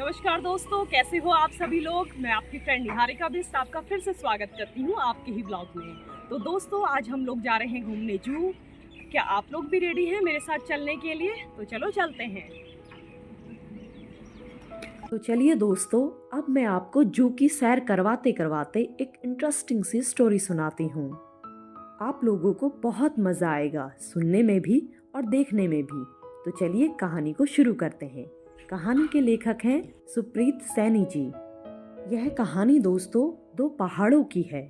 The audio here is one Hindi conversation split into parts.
नमस्कार दोस्तों, कैसे हो आप सभी लोग। मैं आपकी फ्रेंड निहारिका बिस्ट आपका फिर से स्वागत करती हूँ आपके ही ब्लॉग में। तो दोस्तों, आज हम लोग जा रहे हैं घूमने जू। क्या आप लोग भी रेडी हैं मेरे साथ चलने के लिए? तो चलो चलते हैं। तो चलिए दोस्तों, अब मैं आपको जू की सैर करवाते करवाते एक इंटरेस्टिंग सी स्टोरी सुनाती हूँ। आप लोगों को बहुत मजा आएगा सुनने में भी और देखने में भी। तो चलिए कहानी को शुरू करते हैं। कहानी के लेखक हैं सुप्रीत सैनी जी। यह कहानी दोस्तों दो पहाड़ों की है।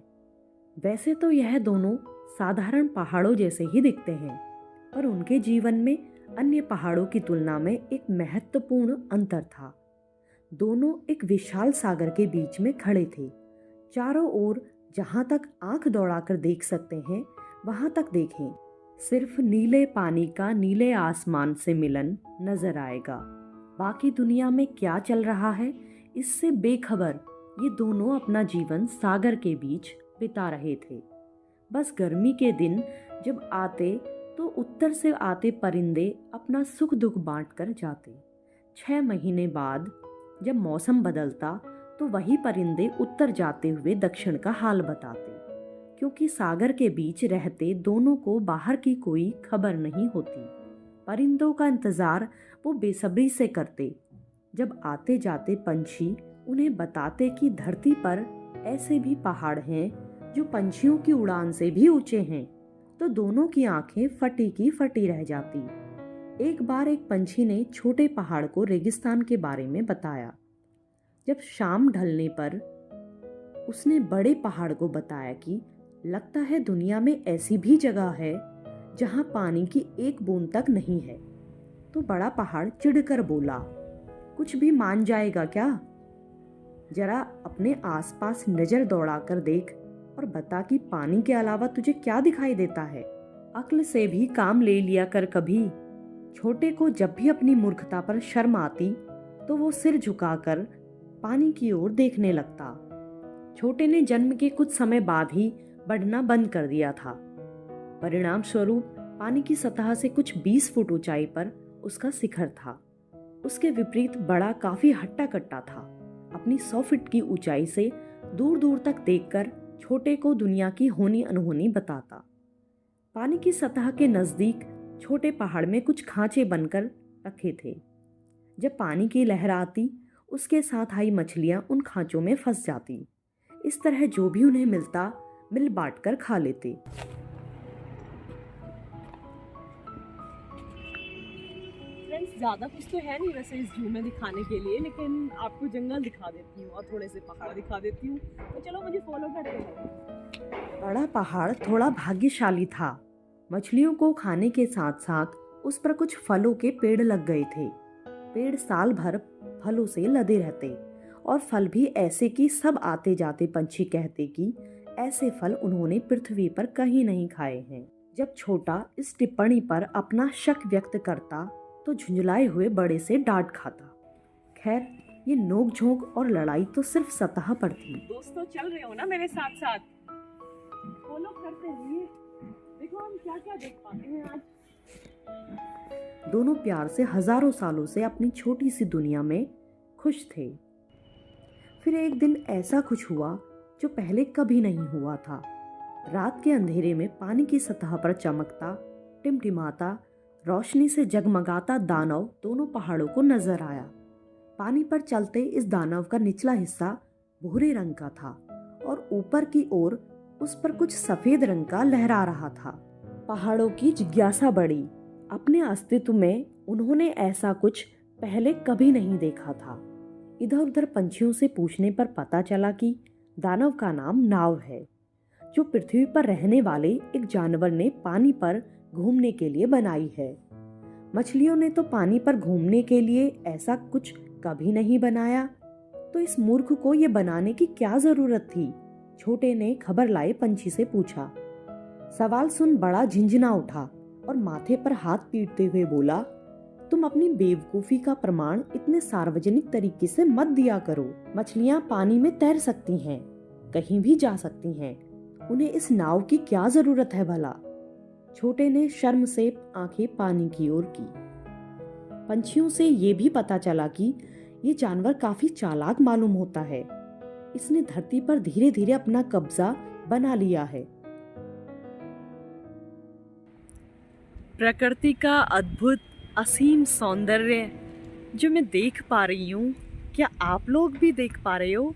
वैसे तो यह दोनों साधारण पहाड़ों जैसे ही दिखते हैं, पर उनके जीवन में अन्य पहाड़ों की तुलना में एक महत्वपूर्ण अंतर था। दोनों एक विशाल सागर के बीच में खड़े थे। चारों ओर जहां तक आंख दौड़ाकर देख सकते हैं वहां तक देखें, सिर्फ नीले पानी का नीले आसमान से मिलन नजर आएगा। बाकी दुनिया में क्या चल रहा है इससे बेखबर ये दोनों अपना जीवन सागर के बीच बिता रहे थे। बस गर्मी के दिन जब आते तो उत्तर से आते परिंदे अपना सुख दुख बांट कर जाते। 6 महीने बाद जब मौसम बदलता तो वही परिंदे उत्तर जाते हुए दक्षिण का हाल बताते, क्योंकि सागर के बीच रहते दोनों को बाहर की कोई खबर नहीं होती। परिंदों का इंतजार वो बेसब्री से करते। जब आते जाते पंछी उन्हें बताते कि धरती पर ऐसे भी पहाड़ हैं जो पंछियों की उड़ान से भी ऊंचे हैं, तो दोनों की आंखें फटी की फटी रह जाती। एक बार एक पंछी ने छोटे पहाड़ को रेगिस्तान के बारे में बताया। जब शाम ढलने पर उसने बड़े पहाड़ को बताया कि लगता है दुनिया में ऐसी भी जगह है जहां पानी की एक बूंद तक नहीं है। तो बड़ा पहाड़ चिढ़कर बोला, कुछ भी मान जाएगा क्या? जरा अपने आसपास नजर दौड़ाकर देख और बता कि पानी के अलावा तुझे क्या दिखाई देता है। अक्ल से भी काम ले लिया कर कभी। छोटे को जब भी अपनी मूर्खता पर शर्म आती तो वो सिर झुकाकर पानी की ओर देखने लगता। छोटे ने जन्म के कुछ समय बाद ही बढ़ना बंद कर दिया था। परिणाम स्वरूप पानी की सतह से कुछ 20 फुट ऊंचाई पर उसका शिखर था। उसके विपरीत बड़ा काफी हट्टा कट्टा था। अपनी 100 फीट की ऊंचाई से दूर दूर तक देखकर छोटे को दुनिया की होनी अनहोनी बताता। पानी की सतह के नजदीक छोटे पहाड़ में कुछ खांचे बनकर रखे थे। जब पानी की लहर आती उसके साथ आई मछलियां उन खांचों में फंस जाती। इस तरह जो भी उन्हें मिलता मिल बांट कर खा लेते। फ्रेंड्स, ज़्यादा कुछ तो है नहीं वैसे इस जू में दिखाने के लिए, लेकिन आपको जंगल दिखा देती हूँ और थोड़े से पहाड़ दिखा देती हूँ। तो चलो मुझे फॉलो करते हैं। बड़ा पहाड़ थोड़ा भाग्यशाली था। मछलियों को खाने के साथ साथ उस पर कुछ फलों के पेड़ लग गए थे। पेड़ साल भर फलों से लदे रहते और फल भी ऐसे कि सब आते जाते पंछी कहते कि ऐसे फल उन्होंने पृथ्वी पर कहीं नहीं खाए हैं। जब छोटा इस टिप्पणी पर अपना शक व्यक्त करता तो झुंझलाए हुए बड़े से डांट खाता। खैर, ये नोक-झोंक और लड़ाई तो सिर्फ सतह पर थी। दोस्तों, चल रहे हो ना मेरे साथ साथ? फॉलो करते रहिए। देखो हम क्या क्या देख पाते हैं आज। दोनों प्यार से हजारों सालों से अपनी छोटी सी दुनिया में खुश थे। फिर एक दिन ऐसा कुछ हुआ जो पहले कभी नहीं हुआ था। रात के अंधेरे में पानी की सतह पर चमकता, टिमटिमाता, रोशनी से जगमगाता दानव दोनों पहाड़ों को नजर आया। पानी पर चलते इस दानव का निचला हिस्सा भूरे रंग का था और ऊपर की ओर उस पर कुछ सफेद रंग का लहरा रहा था। पहाड़ों की जिज्ञासा बढ़ी। अपने अस्तित्व में उन्होंने ऐसा कुछ पहले कभी नहीं देखा था। इधर उधर पंछियों से पूछने पर पता चला कि दानव का नाम नाव है, जो पृथ्वी पर रहने वाले एक जानवर ने पानी पर घूमने के लिए बनाई है। मछलियों ने तो पानी पर घूमने के लिए ऐसा कुछ कभी नहीं बनाया, तो इस मूर्ख को ये बनाने की क्या जरूरत थी? छोटे ने खबर लाए पंछी से पूछा। सवाल सुन बड़ा झिंझना उठा और माथे पर हाथ पीटते हुए बोला, तुम अपनी बेवकूफी का प्रमाण इतने सार्वजनिक तरीके से मत दिया करो। मछलियां पानी में तैर सकती हैं, कहीं भी जा सकती हैं, उन्हें इस नाव की क्या जरूरत है भला? छोटे ने शर्म से आंखें पानी की ओर की। पंछियों से ये भी पता चला कि ये जानवर काफी चालाक मालूम होता है। इसने धरती पर धीरे धीरे अपना कब्जा बना लिया है। प्रकृति का अद्भुत असीम सौंदर्य जो मैं देख पा रही हूँ, क्या आप लोग भी देख पा रहे हो?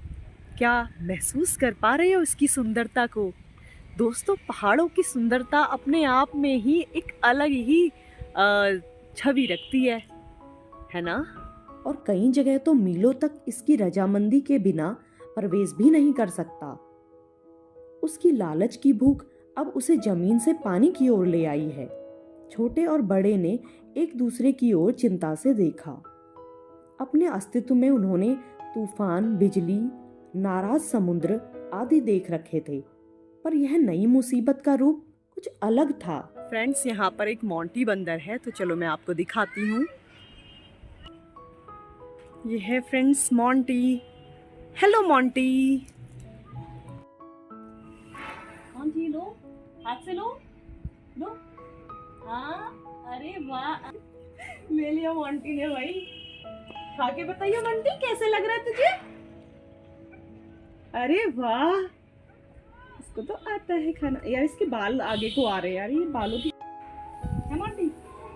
क्या महसूस कर पा रहे हो इसकी सुंदरता को? दोस्तों, पहाड़ों की सुंदरता अपने आप में ही एक अलग ही छवि रखती है ना? और कई जगह तो मीलों तक इसकी रजामंदी के बिना प्रवेश भी नहीं कर सकता। उसकी लालच की भूख अब उसे जमीन से पानी की ओर ले आई है। छोटे और बड़े ने एक दूसरे की ओर चिंता से देखा। अपने अस्तित्व में उन्होंने तूफान, बिजली, नाराज समुद्र आदि देख रखे थे, पर यह नई मुसीबत का रूप कुछ अलग था। फ्रेंड्स, यहाँ पर एक मोंटी बंदर है, तो चलो मैं आपको दिखाती हूँ। ये है फ्रेंड्स मोंटी। Hello Monty. हाँ जी, लो, हाथ से लो। हाँ, अरे वाह, ले लिया मोंटी ने भाई। खा के बताइए मोंटी, कैसे लग रहा है तुझे? अरे वाह, इसको तो आता है खाना। यार, इसके बाल आगे को आ रहे हैं यार, ये बालों की है। मोंटी,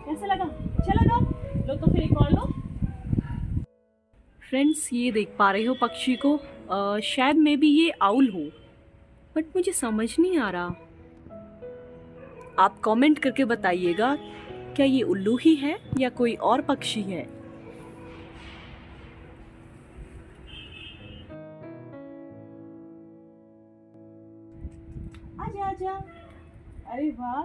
कैसे लगा? अच्छा लगा? लो तो फिर एक और लो। फ्रेंड्स, ये देख पा रहे हो पक्षी को? शायद मे बी ये आउल हो, बट मुझे समझ नहीं आ रहा। आप कमेंट करके बताइएगा, क्या ये उल्लू ही है या कोई और पक्षी है? आजा आजा। अरे वाह,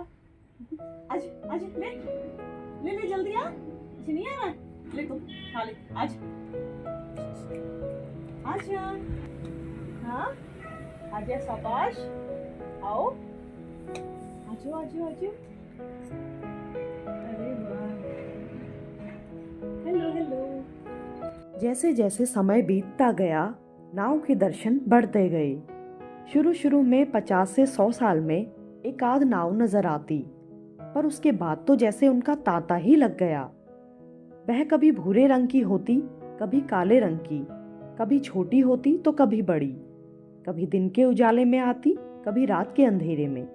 आज आज ले ले जल्दी आ। मुझे नहीं आ रहा, ले तो खा ले। आज आजा। हाँ, आजा शाबाश। आओ, आजो आजो आजो। अरे वाह, हेलो हेलो। जैसे जैसे समय बीतता गया, नाव के दर्शन बढ़ते गए। शुरू शुरू में 50 से 100 साल में एक आध नाव नजर आती, पर उसके बाद तो जैसे उनका तांता ही लग गया। वह कभी भूरे रंग की होती, कभी काले रंग की, कभी छोटी होती तो कभी बड़ी, कभी दिन के उजाले में आती, कभी रात के अंधेरे में,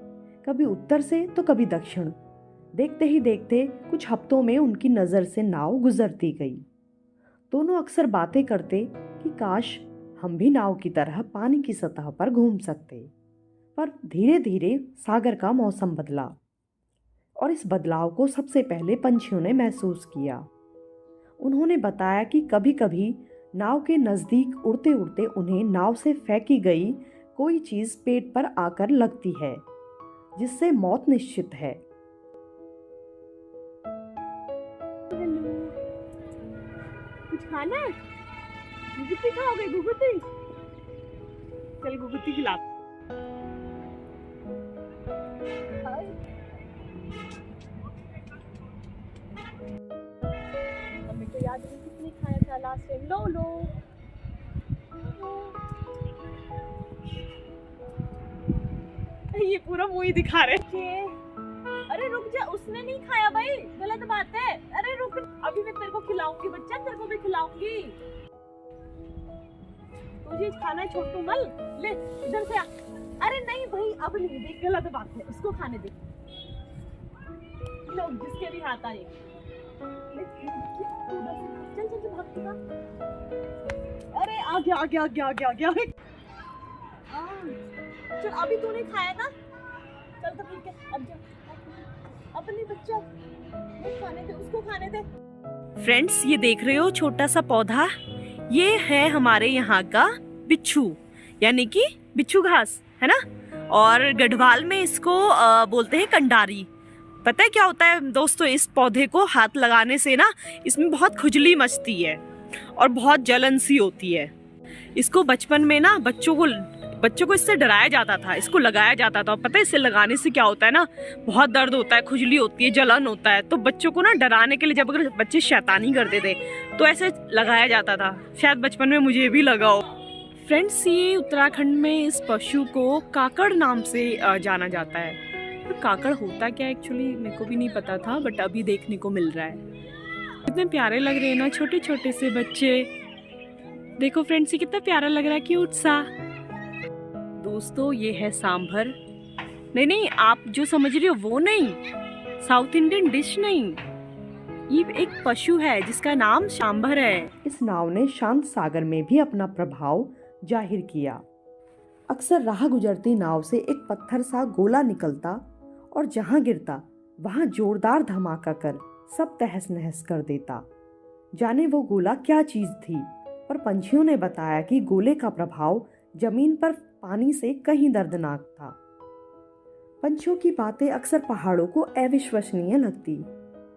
कभी उत्तर से तो कभी दक्षिण। देखते ही देखते कुछ हफ्तों में उनकी नज़र से नाव गुजरती गई। दोनों अक्सर बातें करते कि काश हम भी नाव की तरह पानी की सतह पर घूम सकते। पर धीरे धीरे सागर का मौसम बदला, और इस बदलाव को सबसे पहले पंछियों ने महसूस किया। उन्होंने बताया कि कभी कभी नाव के नज़दीक उड़ते उड़ते उन्हें नाव से फेंकी गई कोई चीज़ पेट पर आकर लगती है, जिससे मौत निश्चित है। कुछ खाना है? घुघुती खाओगे? घुघुती? चल घुघुती खिला। हमें तो याद नहीं किसने खाया था लास्ट टाइम। लो लो। ये पूरा मुंह ही दिखा रहे। अरे रुक जा, उसने नहीं खाया भाई, गलत बात है। अरे रुक, अभी मैं तेरे को खिलाऊंगी बच्चा, तेरे को भी खिलाऊंगी। तुझे खाना है छोटू मल, ले इधर से आ। अरे नहीं भाई, अब नहीं, देख गलत बात है, इसको खाने दे। लो, जिसके भी हाथ आए। चल चल चल, भाग के भाग। अरे आ गया आ गया आ गया आ गया आ गया। चल, अभी तूने खाया ना, चल तो ठीक है, अब जा अपने बच्चा खाने दे, उसको खाने दे। फ्रेंड्स, ये देख रहे हो छोटा सा पौधा, ये है हमारे यहाँ का बिच्छू, यानी कि बिच्छू घास, है ना? और गढ़वाल में इसको बोलते हैं कंडारी। पता है क्या होता है दोस्तों? इस पौधे को हाथ लगाने से ना इसमें बहुत खुजली मचती है और बहुत जलन सी होती है। इसको बचपन में ना बच्चों को इससे डराया जाता था, इसको लगाया जाता था। और पता है इससे लगाने से क्या होता है ना, बहुत दर्द होता है, खुजली होती है, जलन होता है। तो बच्चों को ना डराने के लिए, जब अगर बच्चे शैतानी करते थे तो ऐसे लगाया जाता था। शायद बचपन में मुझे भी लगा हो। फ्रेंड्स, ये उत्तराखंड में इस पशु को काकड़ नाम से जाना जाता है। तो काकड़ होता क्या एक्चुअली मेरे को भी नहीं पता था, बट अभी देखने को मिल रहा है। कितने प्यारे लग रहे हैं ना छोटे छोटे से बच्चे। देखो फ्रेंड्स, ये कितना प्यारा लग रहा है, क्यूट सा। दोस्तों ये है सांभर। नहीं नहीं, आप जो समझ रही हो वो नहीं, साउथ इंडियन डिश नहीं, ये एक पशु है जिसका नाम सांभर है। इस नाव ने शांत सागर में भी अपना प्रभाव जाहिर किया। अक्सर राह गुजरती नाव से एक पत्थर सा गोला निकलता और जहां गिरता वहां जोरदार धमाका कर सब तहस नहस कर देता। जाने वो गोला क्या चीज थी, पर पंछियों ने बताया कि गोले का प्रभाव जमीन पर पानी से कहीं दर्दनाक था। पंछियों की बातें अक्सर पहाड़ों को अविश्वसनीय लगती।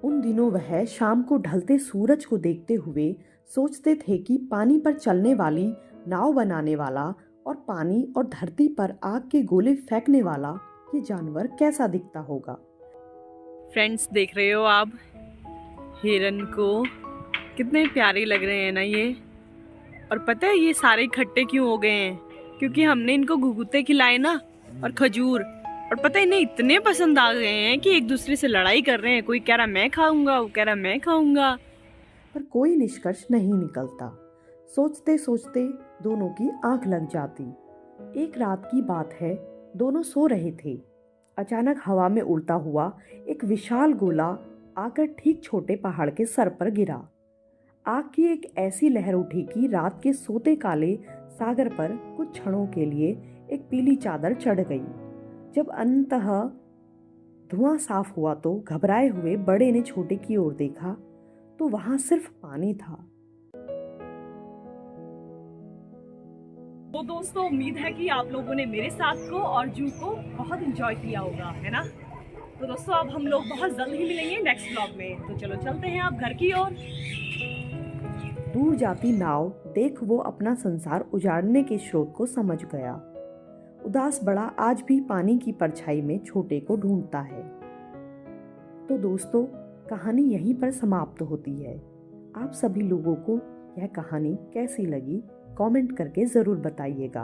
उन दिनों वह शाम को ढलते सूरज को देखते हुए सोचते थे कि पानी पर चलने वाली नाव बनाने वाला और पानी और धरती पर आग के गोले फेंकने वाला ये जानवर कैसा दिखता होगा। फ्रेंड्स देख रहे हो आप हिरन को, कितने प्यारे लग रहे हैं ना ये। और पता है ये सारे इकट्ठे क्यों हो गए हैं? क्योंकि हमने इनको घुघुते खिलाए ना, और खजूर। और पता है इन्हें इतने पसंद आ गए हैं कि एक दूसरे से लड़ाई कर रहे हैं। कोई कह रहा मैं खाऊंगा, वो कह रहा मैं खाऊंगा। पर कोई निष्कर्ष नहीं निकलता। सोचते सोचते दोनों की आंख लग जाती। एक रात की बात है, दोनों सो रहे थे। अचानक हवा में उड़ता हुआ एक विशाल गोला आकर ठीक छोटे पहाड़ के सर पर गिरा। आग की एक ऐसी लहर उठी कि रात के सोते काले सागर पर कुछ क्षणों के लिए एक पीली चादर चढ़ गई। जब अंततः धुआं साफ हुआ तो घबराए हुए बड़े ने छोटे की ओर देखा तो वहां सिर्फ पानी था। तो दोस्तों उम्मीद है कि आप लोगों ने मेरे साथ को और जू को बहुत एंजॉय किया होगा, है ना। तो दोस्तों अब हम लोग बहुत जल्द ही मिलेंगे नेक्स्ट ब्लॉग में। तो चलो चलते हैं आप घर की ओर। दूर जाती नाव देख वो अपना संसार उजाड़ने के स्रोत को समझ गया। उदास बड़ा आज भी पानी की परछाई में छोटे को ढूंढता है। तो दोस्तों कहानी यहीं पर समाप्त होती है। आप सभी लोगों को यह कहानी कैसी लगी कमेंट करके ज़रूर बताइएगा।